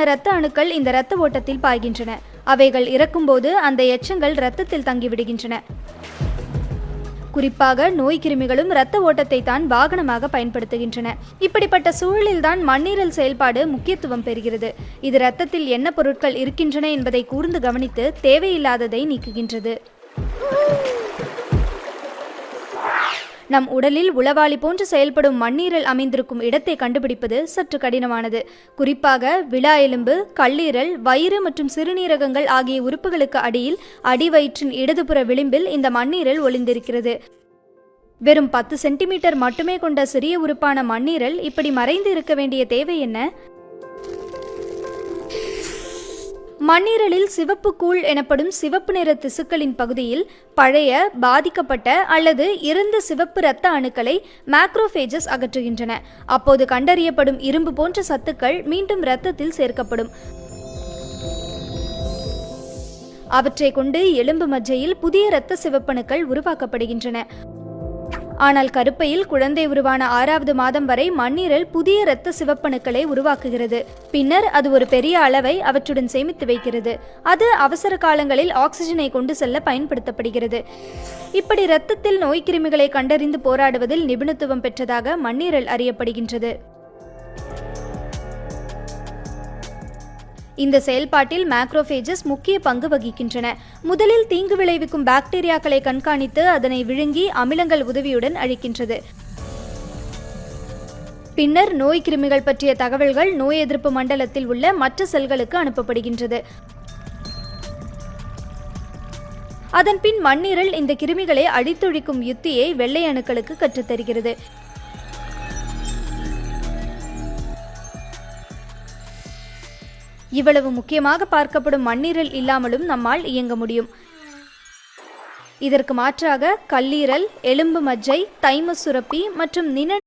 இரத்த அணுக்கள் இந்த இரத்த ஓட்டத்தில் பாய்கின்றன. அவைகள் இறக்கும்போது அந்த எச்சங்கள் இரத்தத்தில் தங்கிவிடுகின்றன. குறிப்பாக நோய் கிருமிகளும் இரத்த ஓட்டத்தை தான் வாகனமாக பயன்படுத்துகின்றன. இப்படிப்பட்ட சூழலில்தான் மண்ணீரல் செயல்பாடு முக்கியத்துவம் பெறுகிறது. இது இரத்தத்தில் என்ன பொருட்கள் இருக்கின்றன என்பதை கூர்ந்து கவனித்து தேவையில்லாததை நீக்குகின்றது. நம் உடலில் உளவாளி போன்று செயல்படும் மண்ணீரல் அமைந்திருக்கும் இடத்தை கண்டுபிடிப்பது சற்று கடினமானது. குறிப்பாக விலா எலும்பு, கல்லீரல், வயிறு மற்றும் சிறுநீரகங்கள் ஆகிய உறுப்புகளுக்கு அடியில் அடிவயிற்றின் இடதுபுற விளிம்பில் இந்த மண்ணீரல் ஒளிந்திருக்கிறது. வெறும் 10 சென்டிமீட்டர் மட்டுமே கொண்ட சிறிய உறுப்பான மண்ணீரல் இப்படி மறைந்து இருக்க வேண்டிய தேவை என்ன? மண்ணீரலில் சிவப்பு கூழ் எனப்படும் சிவப்பு நிற திசுக்களின் பகுதியில் பழைய, பாதிக்கப்பட்ட அல்லது இறந்த சிவப்பு இரத்த அணுக்களை மேக்ரோபேஜஸ் அகற்றுகின்றன. அப்போது கண்டறியப்படும் இரும்பு போன்ற சத்துக்கள் மீண்டும் இரத்தத்தில் சேர்க்கப்படும். அவற்றை கொண்டு எலும்பு மஜ்ஜையில் புதிய இரத்த சிவப்பணுக்கள் உருவாக்கப்படுகின்றன. ஆனால் கருப்பையில் குழந்தை உருவான 6வது மாதம் வரை மண்ணீரல் புதிய இரத்த சிவப்பணுக்களை உருவாக்குகிறது. பின்னர் அது ஒரு பெரிய அளவை அவற்றுடன் சேமித்து வைக்கிறது. அது அவசர காலங்களில் ஆக்சிஜனை கொண்டு செல்ல பயன்படுத்தப்படுகிறது. இப்படி இரத்தத்தில் நோய்க்கிருமிகளை கண்டறிந்து போராடுவதில் நிபுணத்துவம் பெற்றதாக மண்ணீரல் அறியப்படுகின்றது. இந்த செயல்பாட்டில் மேக்ரோபேஜஸ் முக்கிய பங்கு வகிக்கின்றன. முதலில் தீங்கு விளைவிக்கும் பாக்டீரியாக்களை கண்காணித்து அதனை விழுங்கி அமிலங்கள் உதவியுடன் அழிக்கின்றது. பின்னர் நோய் கிருமிகள் பற்றிய தகவல்கள் நோய் எதிர்ப்பு மண்டலத்தில் உள்ள மற்ற செல்களுக்கு அனுப்பப்படுகின்றது. அதன்பின் மண்ணீரல் இந்த கிருமிகளை அழித்தொழிக்கும் யுத்தியை வெள்ளை அணுக்களுக்கு கற்றுத்தருகிறது. இவ்வளவு முக்கியமாக பார்க்கப்படும் மண்ணீரல் இல்லாமலும் நம்மால் இயங்க முடியும். இதற்கு மாற்றாக கல்லீரல், எலும்பு மஜ்ஜை, தைமஸ் சுரப்பி மற்றும்